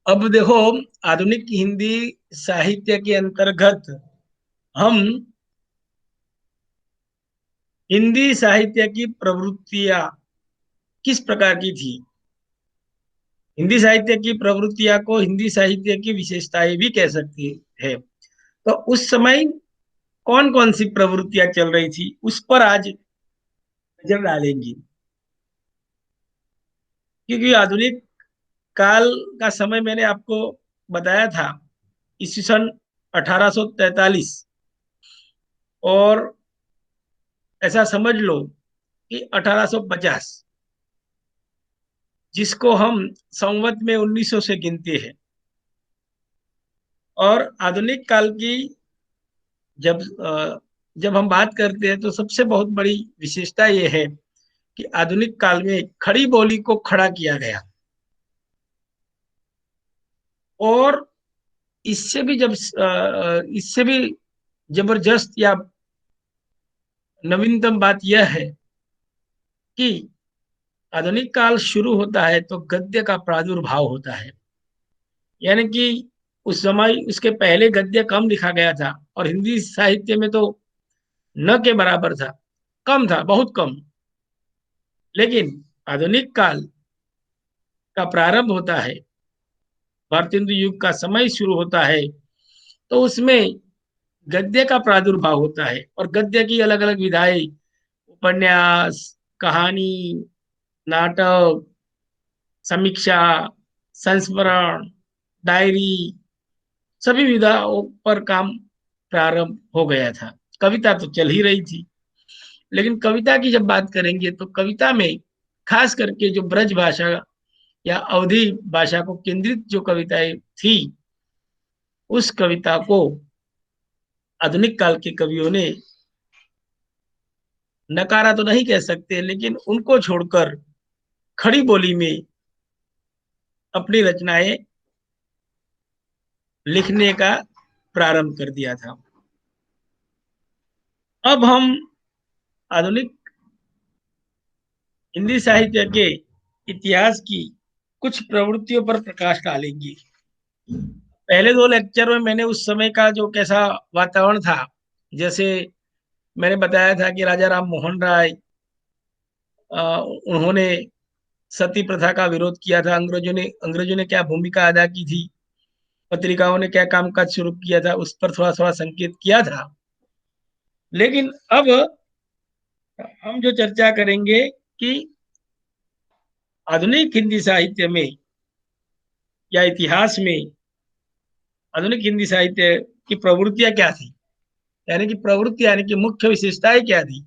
अब देखो, आधुनिक हिंदी साहित्य के अंतर्गत हम हिंदी साहित्य की प्रवृत्तियां किस प्रकार की थी, हिंदी साहित्य की प्रवृत्तियां को हिंदी साहित्य की विशेषताएं भी कह सकती है। तो उस समय कौन कौन सी प्रवृत्तियां चल रही थी उस पर आज नजर डालेंगे। क्योंकि आधुनिक काल का समय मैंने आपको बताया था, ईस्वी सन 1843, और ऐसा समझ लो कि 1850, जिसको हम संवत में 1900 से गिनते हैं। और आधुनिक काल की जब जब हम बात करते हैं तो सबसे बहुत बड़ी विशेषता यह है कि आधुनिक काल में खड़ी बोली को खड़ा किया गया। और इससे भी जब इससे भी जबरदस्त या नवीनतम बात यह है कि आधुनिक काल शुरू होता है तो गद्य का प्रादुर्भाव होता है। यानी कि उस समय उसके पहले गद्य कम लिखा गया था, और हिंदी साहित्य में तो न के बराबर था, कम था, बहुत कम। लेकिन आधुनिक काल का प्रारंभ होता है, भारतेंदु युग का समय शुरू होता है, तो उसमें गद्य का प्रादुर्भाव होता है। और गद्य की अलग अलग विधाएं, उपन्यास, कहानी, नाटक, समीक्षा, संस्मरण, डायरी, सभी विधाओं पर काम प्रारंभ हो गया था। कविता तो चल ही रही थी। लेकिन कविता की जब बात करेंगे तो कविता में खास करके जो ब्रज भाषा या अवधी भाषा को केंद्रित जो कविताएं थी, उस कविता को आधुनिक काल के कवियों ने नकारा तो नहीं कह सकते, लेकिन उनको छोड़कर खड़ी बोली में अपनी रचनाएं लिखने का प्रारंभ कर दिया था। अब हम आधुनिक हिंदी साहित्य के इतिहास की कुछ प्रवृत्तियों पर प्रकाश डालेंगे। पहले दो लेक्चर में मैंने उस समय का जो कैसा वातावरण था, जैसे मैंने बताया था कि राजा राम मोहन राय, उन्होंने सती प्रथा का विरोध किया था। अंग्रेजों ने क्या भूमिका अदा की थी, पत्रिकाओं ने क्या कामकाज शुरू किया था, उस पर थोड़ा थोड़ा संकेत किया था। लेकिन अब हम जो चर्चा करेंगे कि आधुनिक हिंदी साहित्य में या इतिहास में आधुनिक हिंदी साहित्य की प्रवृत्तियां क्या थी, यानी कि प्रवृत्ति यानी कि मुख्य विशेषताएं क्या थी।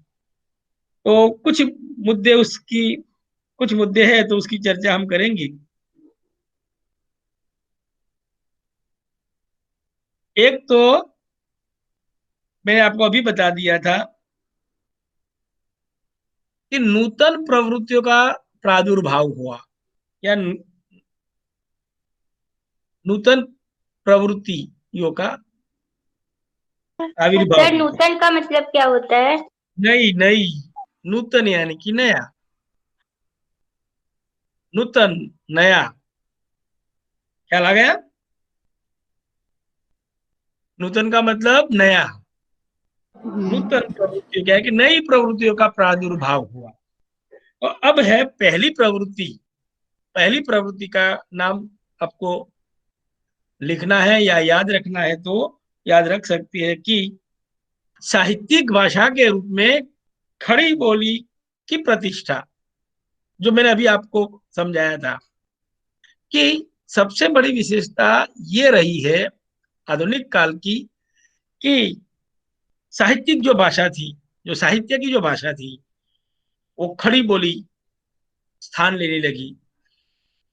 तो कुछ मुद्दे हैं तो उसकी चर्चा हम करेंगे। एक तो मैंने आपको अभी बता दिया था कि नूतन प्रवृत्तियों का प्रादुर्भाव हुआ, या नूतन प्रवृत्तियों का आविर्भाव सर, हुआ। नूतन का मतलब क्या होता है? नई नई, नूतन यानी कि नया, नूतन, नया, ख्याल आ गया। नूतन का मतलब नया, नूतन प्रवृत्ति क्या है कि नई प्रवृत्तियों का प्रादुर्भाव हुआ। और अब है पहली प्रवृत्ति। पहली प्रवृत्ति का नाम आपको लिखना है या याद रखना है तो याद रख सकती है कि साहित्यिक भाषा के रूप में खड़ी बोली की प्रतिष्ठा, जो मैंने अभी आपको समझाया था कि सबसे बड़ी विशेषता ये रही है आधुनिक काल की कि साहित्यिक जो भाषा थी, जो साहित्य की जो भाषा थी, वो खड़ी बोली स्थान लेने लगी।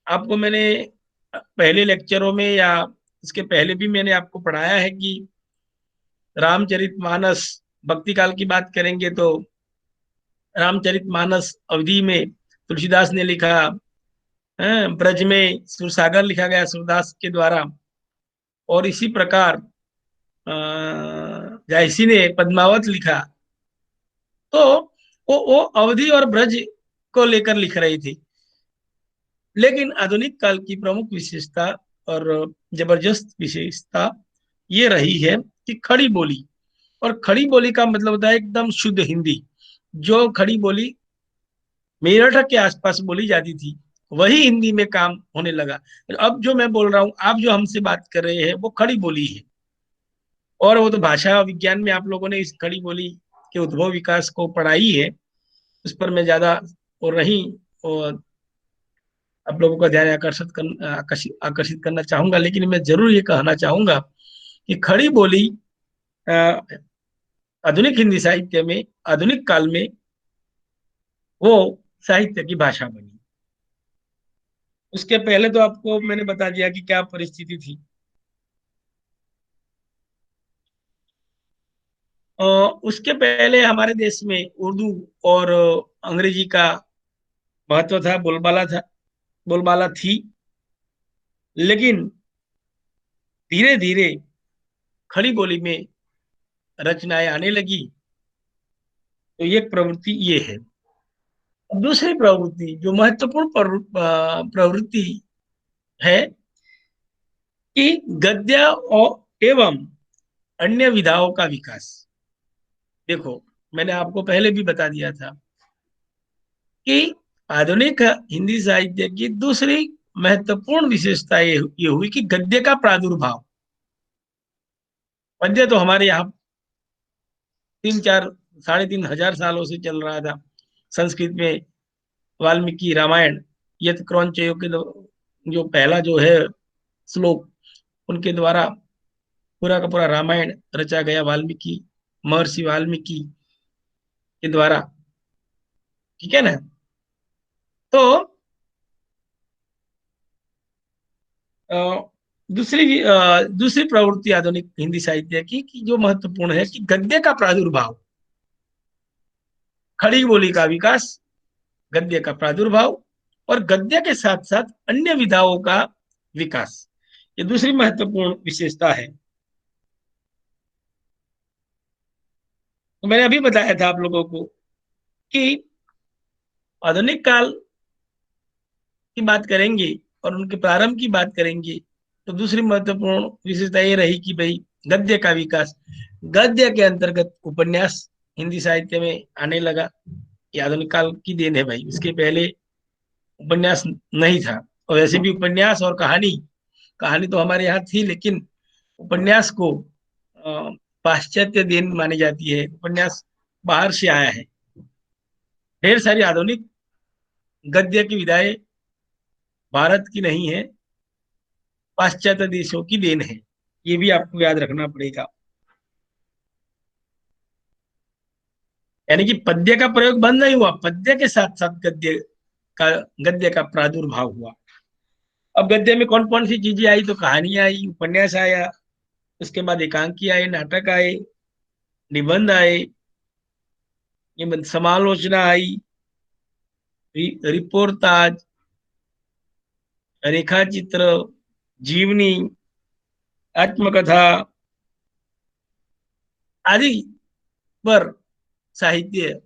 आपको मैंने पहले लेक्चरों में या इसके पहले भी मैंने आपको पढ़ाया है कि रामचरितमानस, भक्ति काल की बात करेंगे तो रामचरितमानस अवधि में तुलसीदास ने लिखा है, ब्रज में सुरसागर लिखा गया सूरदास के द्वारा। और इसी प्रकार जायसी ने पद्मावत लिखा। तो वो अवधि और ब्रज को लेकर लिख रही थी। लेकिन आधुनिक काल की प्रमुख विशेषता और जबरदस्त विशेषता ये रही है कि खड़ी बोली, और खड़ी बोली का मतलब होता है एकदम शुद्ध हिंदी। जो खड़ी बोली मेरठ के आसपास बोली जाती थी, वही हिंदी में काम होने लगा। अब जो मैं बोल रहा हूँ, आप जो हमसे बात कर रहे हैं, वो खड़ी बोली है। और वो तो भाषा विज्ञान में आप लोगों ने इस खड़ी बोली के उद्भव विकास को पढ़ाई है, उस पर मैं ज्यादा और नहीं और आप लोगों का ध्यान आकर्षित करना चाहूंगा। लेकिन मैं जरूर ये कहना चाहूंगा कि खड़ी बोली अ, आधुनिक हिंदी साहित्य में, आधुनिक काल में वो साहित्य की भाषा बनी। उसके पहले तो आपको मैंने बता दिया कि क्या परिस्थिति थी। उसके पहले हमारे देश में उर्दू और अंग्रेजी का महत्व था, बोलबाला थी। लेकिन धीरे धीरे खड़ी बोली में रचनाएं आने लगी, तो ये प्रवृत्ति ये है। अब दूसरी प्रवृत्ति जो महत्वपूर्ण प्रवृत्ति है कि गद्य और एवं अन्य विधाओं का विकास। देखो, मैंने आपको पहले भी बता दिया था कि आधुनिक हिंदी साहित्य की दूसरी महत्वपूर्ण विशेषता ये हुई कि गद्य का प्रादुर्भाव। पद्य तो हमारे यहाँ 3 4 3,500 सालों से चल रहा था। संस्कृत में वाल्मीकि रामायण, यत क्रौंचयो के जो पहला जो है श्लोक, उनके द्वारा पूरा का पूरा रामायण रचा गया, वाल्मीकि, महर्षि वाल्मीकि के द्वारा। ठीक है ना? तो अ, दूसरी प्रवृत्ति आधुनिक हिंदी साहित्य की कि जो महत्वपूर्ण है कि गद्य का प्रादुर्भाव, खड़ी बोली का विकास, गद्य का प्रादुर्भाव और गद्य के साथ साथ अन्य विधाओं का विकास, ये दूसरी महत्वपूर्ण विशेषता है। तो मैंने अभी बताया था आप लोगों को कि आधुनिक काल की बात करेंगे और उनके प्रारंभ की बात करेंगे, तो दूसरी महत्वपूर्ण विशेषता ये रही कि भाई गद्य का विकास। गद्य के अंतर्गत उपन्यास हिंदी साहित्य में आने लगा। ये आधुनिक काल की देन है भाई, इसके पहले उपन्यास नहीं था। और वैसे भी उपन्यास और कहानी, कहानी तो हमारे यहाँ थी, लेकिन उपन्यास को पाश्चात्य देन मानी जाती है। उपन्यास बाहर से आया है। ढेर सारी आधुनिक गद्य की विधाएं भारत की नहीं है, पाश्चात्य देशों की देन है। ये भी आपको याद रखना पड़ेगा। यानी कि पद्य का प्रयोग बंद नहीं हुआ, पद्य के साथ साथ का गद्य का प्रादुर्भाव हुआ। अब गद्य में कौन कौन सी चीजें आई? तो कहानी आई, उपन्यास आया, उसके बाद एकांकी आए, नाटक आए, निबंध आए, निबंध समालोचना आई, रिपोर्ताज, रेखा चित्र, जीवनी, आत्मकथा आदि पर साहित्य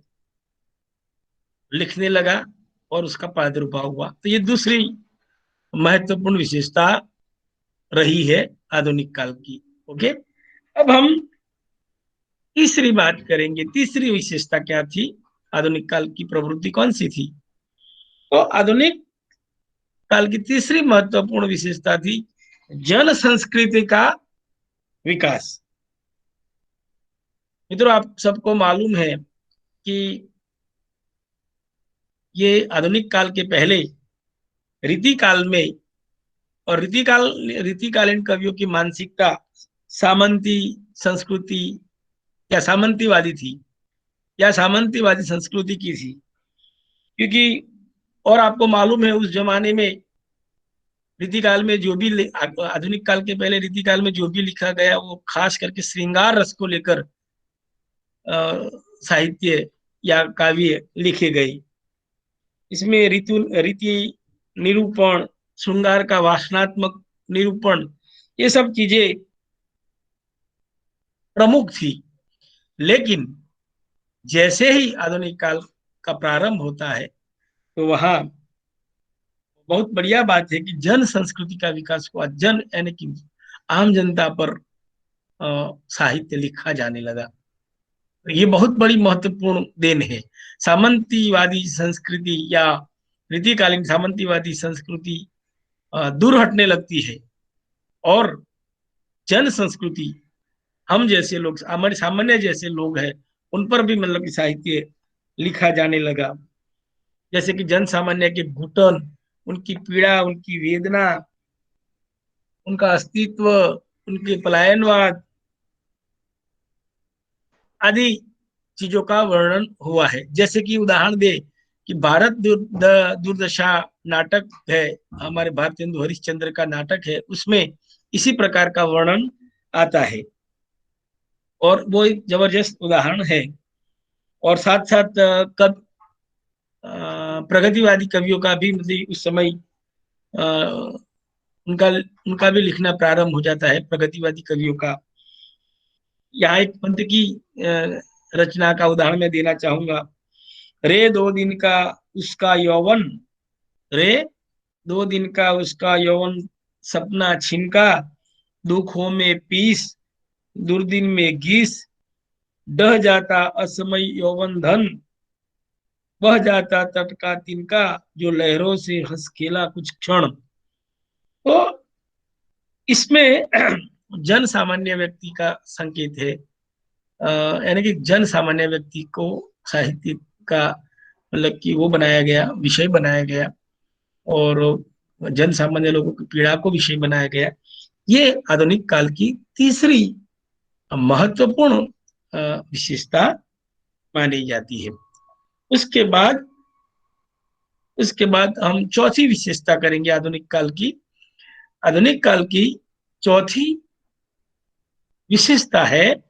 लिखने लगा और उसका प्रादुर्भाव हुआ। तो ये दूसरी महत्वपूर्ण विशेषता रही है आधुनिक काल की। ओके, अब हम तीसरी बात करेंगे। तीसरी विशेषता क्या थी? आधुनिक काल की प्रवृत्ति कौन सी थी? तो आधुनिक काल की तीसरी महत्वपूर्ण विशेषता थी जन संस्कृति का विकास। मित्रों, आप सबको मालूम है कि ये आधुनिक काल के पहले रीति काल में, और रीतिकालीन कवियों की मानसिकता सामंती संस्कृति या सामंतीवादी थी, या सामंतीवादी संस्कृति की थी। क्योंकि और आपको मालूम है उस जमाने में रीतिकाल में जो भी आधुनिक काल के पहले रीतिकाल में जो भी लिखा गया, वो खास करके श्रृंगार रस को लेकर साहित्य या काव्य लिखे गए। इसमें ऋतु रीति निरूपण, श्रृंगार का वासनात्मक निरूपण, ये सब चीजें प्रमुख थी। लेकिन जैसे ही आधुनिक काल का प्रारंभ होता है, तो वहां बहुत बढ़िया बात है कि जन संस्कृति का विकास हुआ। जन यानी कि आम जनता पर साहित्य लिखा जाने लगा। ये बहुत बड़ी महत्वपूर्ण देन है। सामंतीवादी संस्कृति या रीतिकालीन सामंतीवादी संस्कृति दूर हटने लगती है, और जन संस्कृति, हम जैसे लोग, हमारे सामान्य जैसे लोग हैं, उन पर भी मतलब कि साहित्य लिखा जाने लगा। जैसे कि जन सामान्य के घुटन, उनकी पीड़ा, उनकी वेदना, उनका अस्तित्व, उनके पलायनवाद आदि चीजों का वर्णन हुआ है। जैसे कि उदाहरण दे कि भारत दुर्दशा नाटक है, हमारे भारतेंदु हरिश्चंद्र का नाटक है, उसमें इसी प्रकार का वर्णन आता है, और वो एक जबरदस्त उदाहरण है। और साथ साथ प्रगतिवादी कवियों का भी मतलब उस समय अ, उनका उनका भी लिखना प्रारंभ हो जाता है, प्रगतिवादी कवियों का। यहाँ एक पंत की रचना का उदाहरण मैं देना चाहूंगा। रे दो दिन का उसका यौवन, रे दो दिन का उसका यौवन, सपना छिनका, दुखों में पीस, दुर्दिन में गीस, डह जाता असमय यौवन धन, बह जाता तट का तिनका, जो लहरों से हंस खेला कुछ क्षण। तो इसमें जन सामान्य व्यक्ति का संकेत है। यानी कि जन सामान्य व्यक्ति को साहित्य का मतलब कि वो बनाया गया, विषय बनाया गया, और जन सामान्य लोगों की पीड़ा को विषय बनाया गया। ये आधुनिक काल की तीसरी महत्वपूर्ण विशेषता मानी जाती है। उसके बाद उसके बाद हम चौथी विशेषता करेंगे आधुनिक काल की। आधुनिक काल की चौथी विशेषता है,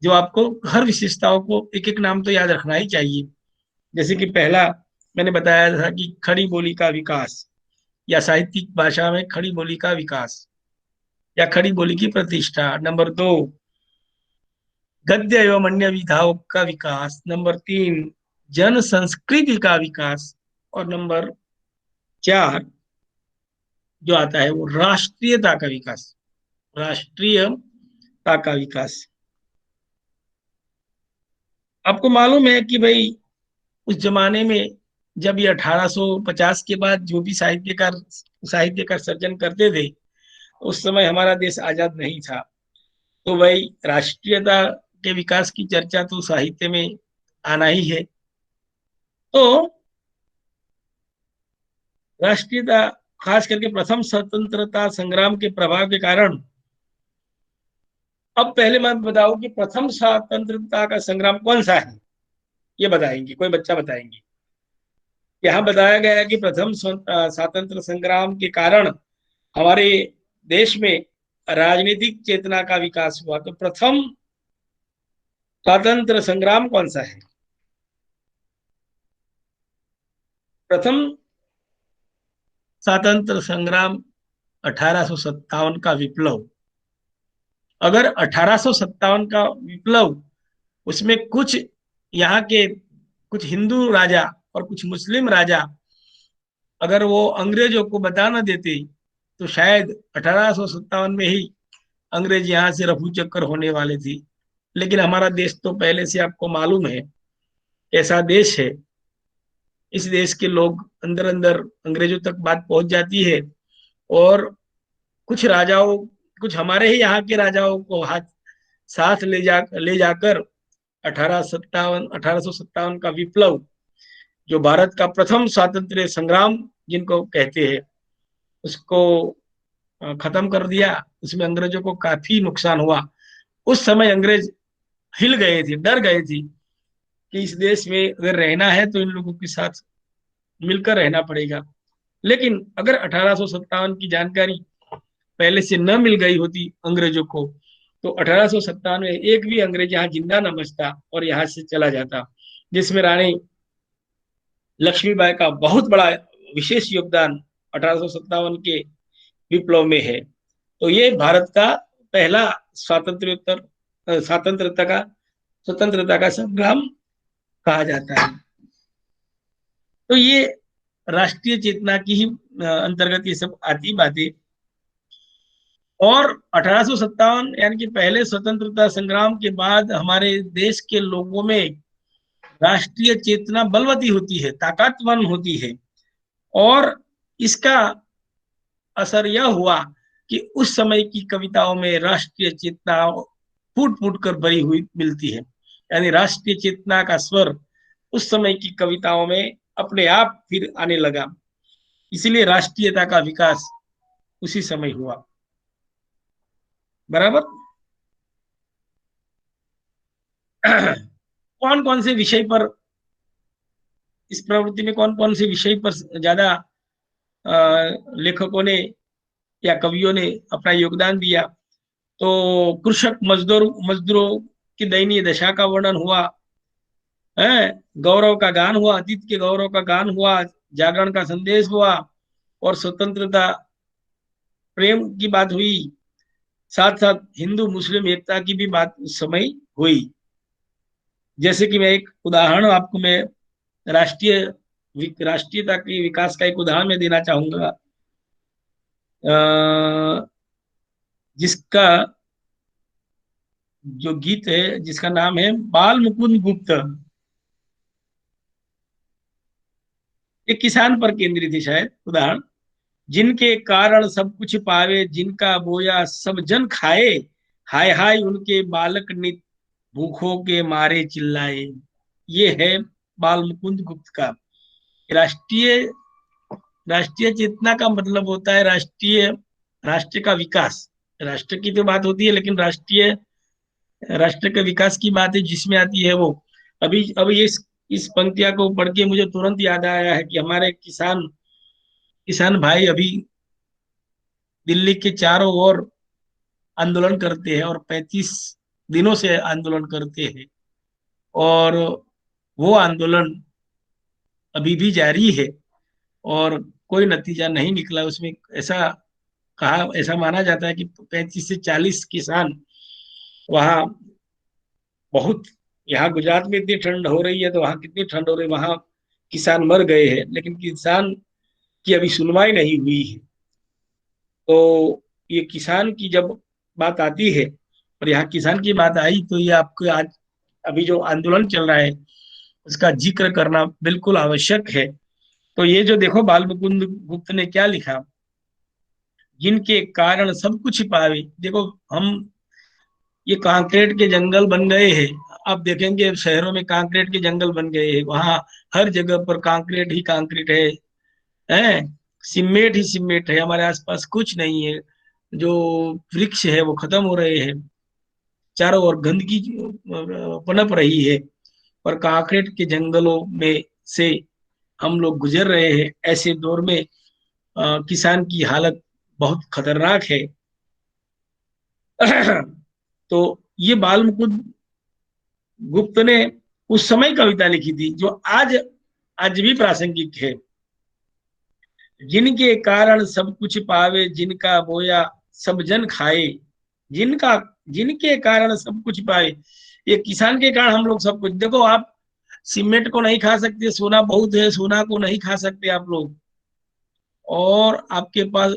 जो आपको हर विशेषताओं को एक एक नाम तो याद रखना ही चाहिए। जैसे कि पहला मैंने बताया था कि खड़ी बोली का विकास, या साहित्यिक भाषा में खड़ी बोली का विकास, या खड़ी बोली की प्रतिष्ठा। नंबर दो, गद्य एवं अन्य विधाओं का विकास। नंबर तीन, जन संस्कृति का विकास। और नंबर चार जो आता है वो राष्ट्रीयता का विकास, राष्ट्रीयता का विकास। आपको मालूम है कि भाई उस जमाने में जब ये 1850 के बाद जो भी साहित्यकार सर्जन करते थे, उस समय हमारा देश आजाद नहीं था। तो भाई राष्ट्रीयता के विकास की चर्चा तो साहित्य में आना ही है। तो राष्ट्रीयता, खास करके प्रथम स्वतंत्रता संग्राम के प्रभाव के कारण। अब पहले मैं बताऊं कि प्रथम स्वतंत्रता का संग्राम कौन सा है, ये बताएंगे, कोई बच्चा बताएंगे। यहाँ बताया गया है कि प्रथम स्वतंत्र संग्राम के कारण हमारे देश में राजनीतिक चेतना का विकास हुआ। तो प्रथम स्वतंत्र संग्राम कौन सा है? प्रथम स्वतंत्र संग्राम 1857 का विप्लव। अगर 1857 का विप्लव, उसमें कुछ यहाँ के कुछ हिंदू राजा और कुछ मुस्लिम राजा अगर वो अंग्रेजों को बता न देते, तो शायद 1857 में ही अंग्रेज यहाँ से रफू चक्कर होने वाले थे। लेकिन हमारा देश तो पहले से आपको मालूम है ऐसा देश है। इस देश के लोग अंदर अंदर अंग्रेजों तक बात पहुंच जाती है, और कुछ राजाओं, कुछ हमारे ही यहाँ के राजाओं को हाथ साथ ले जाकर 1857 का विप्लव, जो भारत का प्रथम स्वातंत्र्य संग्राम जिनको कहते हैं, उसको खत्म कर दिया। उसमें अंग्रेजों को काफी नुकसान हुआ। उस समय अंग्रेज हिल गए थे, डर गए थे कि इस देश में अगर रहना है तो इन लोगों के साथ मिलकर रहना पड़ेगा। लेकिन अगर 1857 की जानकारी पहले से न मिल गई होती अंग्रेजों को, तो 1857 में एक भी अंग्रेज यहाँ जिंदा न बचता और यहाँ से चला जाता, जिसमें रानी लक्ष्मीबाई का बहुत बड़ा विशेष योगदान 1857 के विप्लव में है। तो ये भारत का पहला स्वतंत्रता का स्वतंत्रता का संग्राम कहा जाता है। तो ये राष्ट्रीय चेतना की ही अंतर्गत ये सब आती बातें। और 1857 यानी कि पहले स्वतंत्रता संग्राम के बाद हमारे देश के लोगों में राष्ट्रीय चेतना बलवती होती है, ताकतवर होती है। और इसका असर यह हुआ कि उस समय की कविताओं में राष्ट्रीय चेतना फूट फूट कर भरी हुई मिलती है। यानी राष्ट्रीय चेतना का स्वर उस समय की कविताओं में अपने आप फिर आने लगा। इसीलिए राष्ट्रीयता का विकास उसी समय हुआ। बराबर। कौन कौन से विषय पर, इस प्रवृत्ति में कौन कौन से विषय पर ज्यादा लेखकों ने या कवियों ने अपना योगदान दिया? तो कृषक मजदूरों की दयनीय दशा का वर्णन हुआ है, गौरव का गान हुआ, अतीत के गौरव का गान हुआ, जागरण का संदेश हुआ, और स्वतंत्रता प्रेम की बात हुई। साथ साथ हिंदू मुस्लिम एकता की भी बात उस समय हुई। जैसे कि मैं एक उदाहरण आपको, मैं राष्ट्रीय राष्ट्रीयता की विकास का एक उदाहरण मैं देना चाहूंगा, जिसका जो गीत है जिसका नाम है बाल मुकुंद गुप्त। एक किसान पर केंद्रित है शायद उदाहरण। जिनके कारण सब कुछ पावे, जिनका बोया सब जन खाए, हाय हाय उनके बालक नित भूखों के मारे चिल्लाए। ये है बाल मुकुंद गुप्त का। राष्ट्रीय राष्ट्रीय चेतना का मतलब होता है राष्ट्रीय, राष्ट्र का विकास। राष्ट्र की तो बात होती है, लेकिन राष्ट्रीय, राष्ट्र के विकास की बात है जिसमें आती है वो। अभी अभी इस पंक्तियां को पढ़ के मुझे तुरंत याद आया है कि हमारे किसान किसान भाई अभी दिल्ली के चारों ओर आंदोलन करते हैं, और 35 दिनों से आंदोलन करते हैं। और वो आंदोलन अभी भी जारी है, और कोई नतीजा नहीं निकला उसमें। ऐसा ऐसा माना जाता है कि 35 से 40 किसान वहाँ, बहुत, यहाँ गुजरात में इतनी ठंड हो रही है तो वहाँ कितनी ठंड हो रही है, वहाँ किसान मर गए हैं, लेकिन किसान की अभी सुनवाई नहीं हुई है। तो ये किसान की जब बात आती है, और यहाँ किसान की बात आई, तो ये आपको आज अभी जो आंदोलन चल रहा है उसका जिक्र करना बिल्कुल आवश्यक है। तो ये जो देखो बाल मुकुंद गुप्त ने क्या लिखा, जिनके कारण सब कुछ पावे। देखो हम, ये कंक्रीट के जंगल बन गए हैं। आप देखेंगे शहरों में कंक्रीट के जंगल बन गए हैं, वहां हर जगह पर कंक्रीट ही कंक्रीट है, सीमेंट ही सीमेंट है, हमारे आसपास कुछ नहीं है। जो वृक्ष है वो खत्म हो रहे हैं, चारों ओर गंदगी पनप रही है, और कंक्रीट के जंगलों में से हम लोग गुजर रहे हैं। ऐसे दौर में किसान की हालत बहुत खतरनाक है। तो ये बाल मुकुंद गुप्त ने उस समय कविता लिखी थी जो आज आज भी प्रासंगिक है। जिनके कारण सब कुछ पावे, जिनका बोया सब जन खाए। जिनका जिनके कारण सब कुछ पाए, ये किसान के कारण हम लोग सब कुछ। देखो आप सीमेंट को नहीं खा सकते, सोना बहुत है, सोना को नहीं खा सकते आप लोग। और आपके पास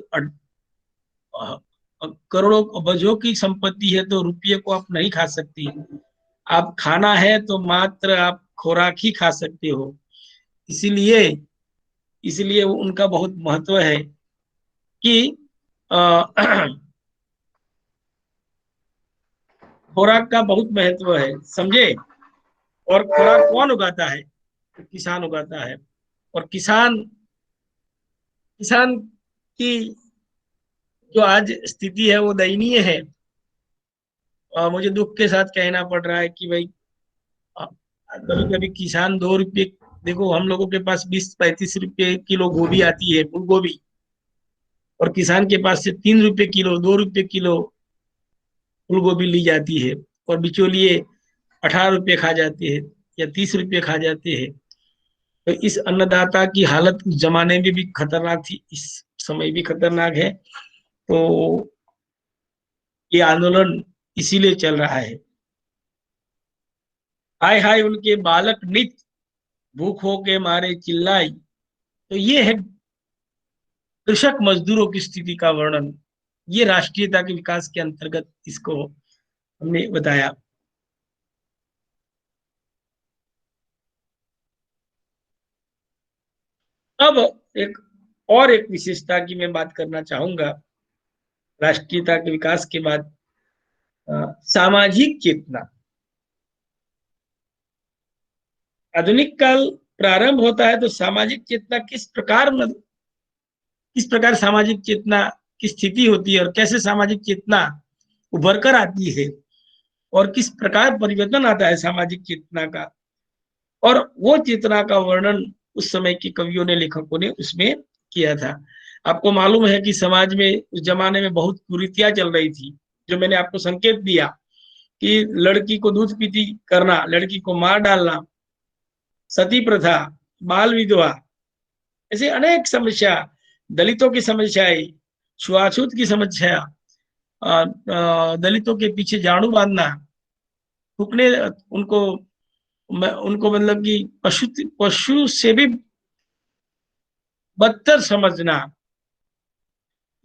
करोड़ों अरबों की संपत्ति है, तो रुपये को आप नहीं खा सकती। आप खाना है तो मात्र आप खुराक ही खा सकते हो। इसीलिए इसलिए उनका बहुत महत्व है कि खुराक का बहुत महत्व है, समझे। और खुराक कौन उगाता है? तो किसान उगाता है। और किसान किसान की जो आज स्थिति है वो दयनीय है। मुझे दुख के साथ कहना पड़ रहा है कि भाई कभी कभी किसान 2 रुपये, देखो हम लोगों के पास 20-35 रुपये किलो गोभी आती है, फूल गोभी, और किसान के पास से 3 रुपये किलो, 2 रुपये किलो फूल गोभी ली जाती है, और बिचौलिए 18 रुपये खा जाते हैं या 30 रुपये खा जाते हैं। तो इस अन्नदाता की हालत उस जमाने में भी खतरनाक थी, इस समय भी खतरनाक है। तो ये आंदोलन इसीलिए चल रहा है। हाय हाय उनके बालक नित भूख हो के मारे चिल्लाई। तो ये है कृषक मजदूरों की स्थिति का वर्णन, ये राष्ट्रीयता के विकास के अंतर्गत इसको हमने बताया। अब एक और एक विशेषता की मैं बात करना चाहूंगा राष्ट्रीयता के विकास के बाद, सामाजिक चेतना। आधुनिक काल प्रारंभ होता है तो सामाजिक चेतना किस प्रकार सामाजिक चेतना की स्थिति होती है और कैसे सामाजिक चेतना उभर कर आती है और किस प्रकार परिवर्तन आता है सामाजिक चेतना का, और वो चेतना का वर्णन उस समय के कवियों ने, लेखकों ने उसमें किया था। आपको मालूम है कि समाज में उस जमाने में बहुत कुरीतियां चल रही थी, जो मैंने आपको संकेत दिया कि लड़की को दूध पीती करना, लड़की को मार डालना, सती प्रथा, बाल विधवा, ऐसे अनेक समस्या, दलितों की समस्याएं, छुआछूत की समस्या, दलितों के पीछे झाड़ू बांधना, थूकने उनको, उनको मतलब कि पशु पशु से भी बदतर समझना,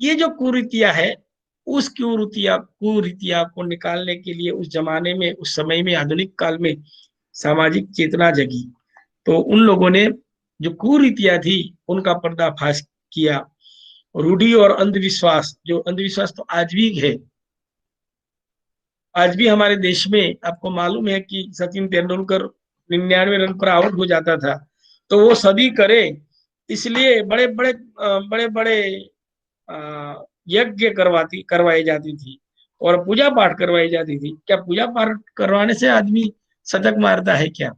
ये जो कुरीतियां है, उस कुरीतिया को निकालने के लिए उस जमाने में, उस समय में, आधुनिक काल में सामाजिक चेतना जगी। तो उन लोगों ने जो कुरीतियां थी उनका पर्दाफाश किया। रूढ़ी और अंधविश्वास, जो अंधविश्वास तो आज भी है, आज भी हमारे देश में आपको मालूम है कि सचिन तेंदुलकर 99 रन पर आउट हो जाता था, तो वो सदी करे इसलिए बड़े बड़े यज्ञ करवाई जाती थी और पूजा पाठ करवाई जाती थी। क्या पूजा पाठ करवाने से आदमी शतक मारता है क्या?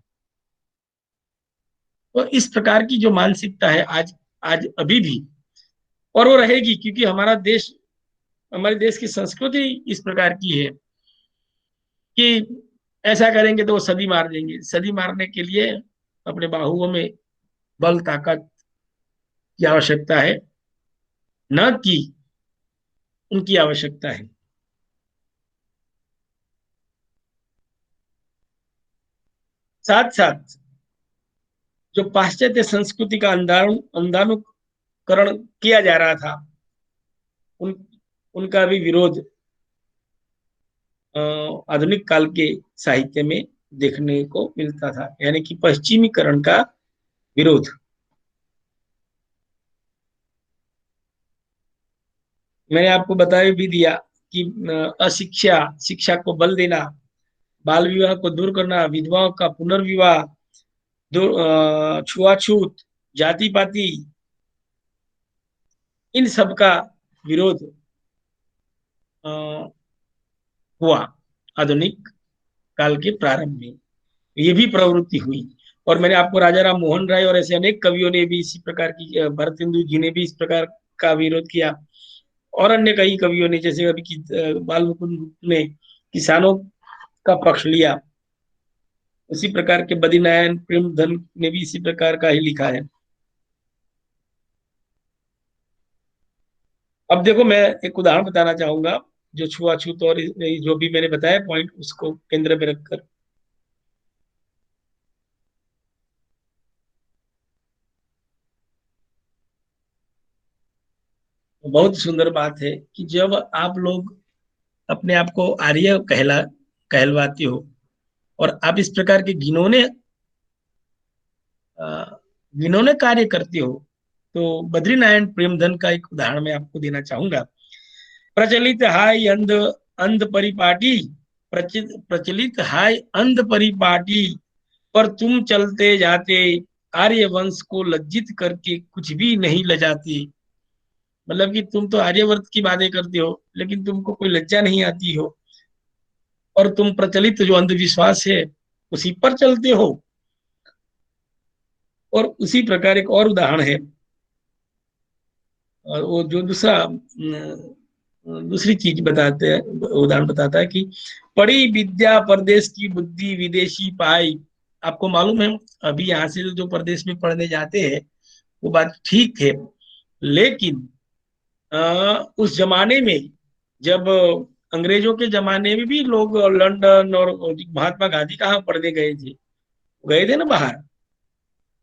तो इस प्रकार की जो मानसिकता है आज, आज अभी भी, और वो रहेगी, क्योंकि हमारे देश की संस्कृति इस प्रकार की है कि ऐसा करेंगे तो वो सदी मार देंगे। सदी मारने के लिए अपने बाहुओं में बल ताकत की आवश्यकता है, न कि उनकी आवश्यकता है। साथ साथ जो पाश्चात्य संस्कृति का अंधानुकरण किया जा रहा था, उन उनका भी विरोध आधुनिक काल के साहित्य में देखने को मिलता था, यानी कि पश्चिमीकरण का विरोध। मैंने आपको बता भी दिया कि अशिक्षा, शिक्षा को बल देना, बाल विवाह को दूर करना, विधवाओं का पुनर्विवाह, छुआछूत, जाति पाति, इन सब का विरोध हुआ आधुनिक काल के प्रारंभ में। ये भी प्रवृत्ति हुई। और मैंने आपको राजा राम मोहन राय और ऐसे अनेक कवियों ने भी इसी प्रकार की, भरतेंदु जी ने भी इस प्रकार का विरोध किया, और अन्य कई कवियों ने, जैसे अभी की बाल मुकुंद ने किसानों का पक्ष लिया, उसी प्रकार के बद्रीनारायण प्रेमधन ने भी इसी प्रकार का ही लिखा है। अब देखो, मैं एक उदाहरण बताना चाहूंगा, जो छुआछूत और जो भी मैंने बताया पॉइंट, उसको केंद्र में रखकर। बहुत सुंदर बात है कि जब आप लोग अपने आप को आर्य कहलवाते हो और आप इस प्रकार के अ, घिनौने कार्य करते हो, तो बद्रीनारायण प्रेमधन का एक उदाहरण मैं आपको देना चाहूंगा। प्रचलित हाय अंध परिपाटी, प्रचलित हाय अंध परिपाटी, पर तुम चलते जाते आर्य वंश को लज्जित करके कुछ भी नहीं लजाते। मतलब कि तुम तो आर्यवर्त की बातें करते हो, लेकिन तुमको कोई लज्जा नहीं आती हो, और तुम प्रचलित जो अंधविश्वास है उसी पर चलते हो। और उसी प्रकार एक और उदाहरण है, और वो जो दूसरी चीज बताते हैं, उदाहरण बताता है कि पढ़ी विद्या परदेश की बुद्धि विदेशी पाई। आपको मालूम है, अभी यहाँ से जो परदेश में पढ़ने जाते हैं वो बात ठीक है, लेकिन उस जमाने में, जब अंग्रेजों के जमाने में भी लोग लंदन और महात्मा गांधी कहाँ पढ़ने गए थे, गए थे ना बाहर।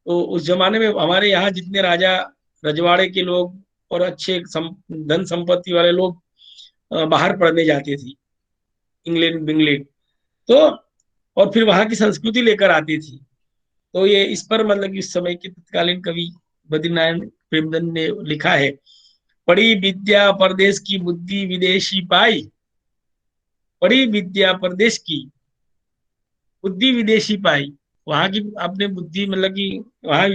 तो उस जमाने में हमारे यहाँ जितने राजा रजवाड़े के लोग और अच्छे धन संपत्ति वाले लोग बाहर पढ़ने जाते थे, इंग्लैंड बिंग्लैंड। तो और फिर वहां की संस्कृति लेकर आती थी। तो ये इस पर मतलब कि उस समय के तत्कालीन कवि बद्रीनारायण प्रेमचंद ने लिखा है, पढ़ी विद्या परदेश की बुद्धि विदेशी पाई, पढ़ी विद्या परदेश की बुद्धि विदेशी पाई। वहां की आपने बुद्धि मतलब कि वहां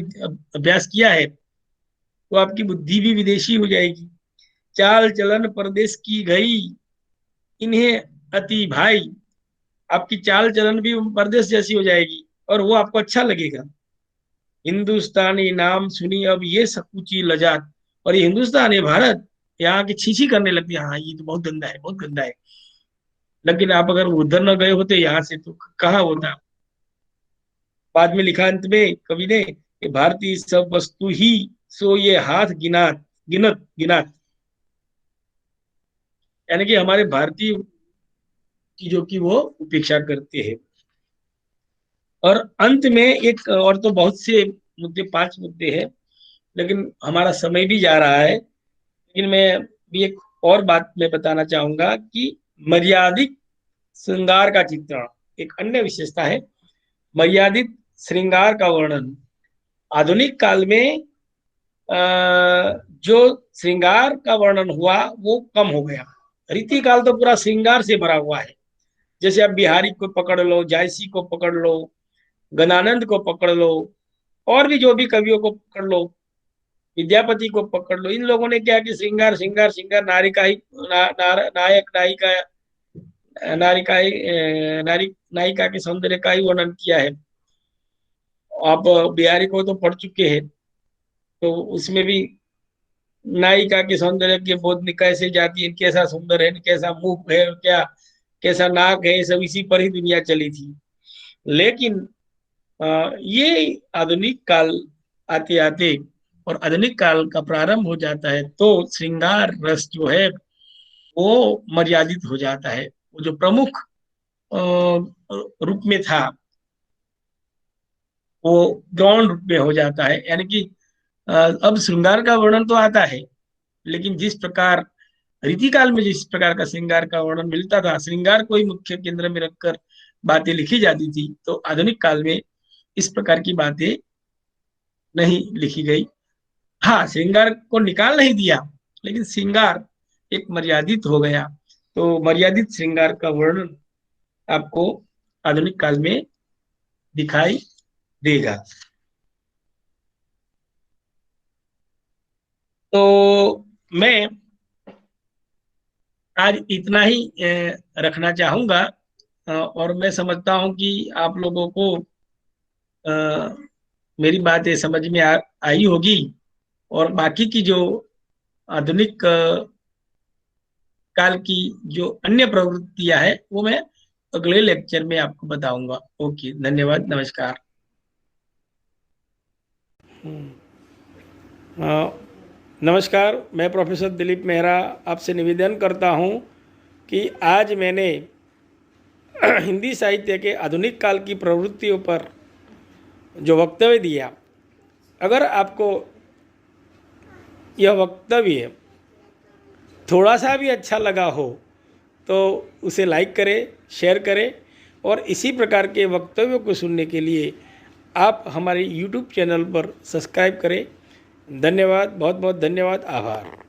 अभ्यास किया है तो आपकी बुद्धि भी विदेशी हो जाएगी। चाल चलन परदेश की गई, इन्हें अति भाई। आपकी चाल चलन भी परदेश जैसी हो जाएगी और वो आपको अच्छा लगेगा। हिंदुस्तानी नाम सुनी अब ये सकुची लजात, और ये हिंदुस्तान है भारत, यहाँ की छीछी करने लगती है, हाँ ये तो बहुत गंदा है, बहुत गंदा है। लेकिन आप अगर उधर न गए होते यहाँ से तो कहाँ होता। बाद में लिखा अंत में कवि ने कि भारतीय सब वस्तु ही सो ये हाथ गिनात गिनत गिनात, यानी कि हमारे भारतीय चीजों की वो उपेक्षा करते हैं। और अंत में एक और तो बहुत से मुद्दे, 5 मुद्दे हैं, लेकिन हमारा समय भी जा रहा है। लेकिन मैं भी एक और बात मैं बताना चाहूंगा कि मर्यादित श्रृंगार का चित्रण एक अन्य विशेषता है। मर्यादित श्रृंगार का वर्णन आधुनिक काल में जो श्रृंगार का वर्णन हुआ वो कम हो गया। रीति काल तो पूरा श्रृंगार से भरा हुआ है। जैसे आप बिहारी को पकड़ लो, जायसी को पकड़ लो, गणानंद को पकड़ लो, और भी जो भी कवियों को पकड़ लो, विद्यापति को पकड़ लो, इन लोगों ने क्या कि श्रृंगार श्रृंगार श्रृंगार, नारी का ही नायक नायिका, नारी का ही नारी नायिका के सौंदर्य का ही वर्णन किया है। आप बिहारी को तो पढ़ चुके हैं, तो उसमें भी नायिका के सौंदर्य के बोध कैसे जाती है, कैसा सुंदर है, कैसा मुंह है, क्या कैसा नाक है, सब इसी पर ही दुनिया चली थी। लेकिन ये आधुनिक काल आते आते और आधुनिक काल का प्रारंभ हो जाता है तो श्रृंगार रस जो है वो मर्यादित हो जाता है। वो जो प्रमुख रूप में था वो गौण रूप में हो जाता है। यानी कि अब श्रृंगार का वर्णन तो आता है, लेकिन जिस प्रकार रीतिकाल में जिस प्रकार का श्रृंगार का वर्णन मिलता था, श्रृंगार को ही मुख्य केंद्र में रखकर बातें लिखी जाती थी, तो आधुनिक काल में इस प्रकार की बातें नहीं लिखी गई। हाँ, श्रृंगार को निकाल नहीं दिया, लेकिन श्रृंगार एक मर्यादित हो गया। तो मर्यादित श्रृंगार का वर्णन आपको आधुनिक काल में दिखाई देगा। तो मैं आज इतना ही रखना चाहूंगा। और मैं समझता हूं कि आप लोगों को अ, मेरी बातें समझ में आई होगी। और बाकी की जो आधुनिक काल की जो अन्य प्रवृत्तियां हैं वो मैं अगले लेक्चर में आपको बताऊंगा। ओके, धन्यवाद, नमस्कार। नमस्कार, मैं प्रोफेसर दिलीप मेहरा आपसे निवेदन करता हूं कि आज मैंने हिंदी साहित्य के आधुनिक काल की प्रवृत्तियों पर जो वक्तव्य दिया, अगर आपको यह वक्तव्य थोड़ा सा भी अच्छा लगा हो तो उसे लाइक करें, शेयर करें, और इसी प्रकार के वक्तव्यों को सुनने के लिए आप हमारे YouTube चैनल पर सब्सक्राइब करें। धन्यवाद, बहुत बहुत धन्यवाद, आभार।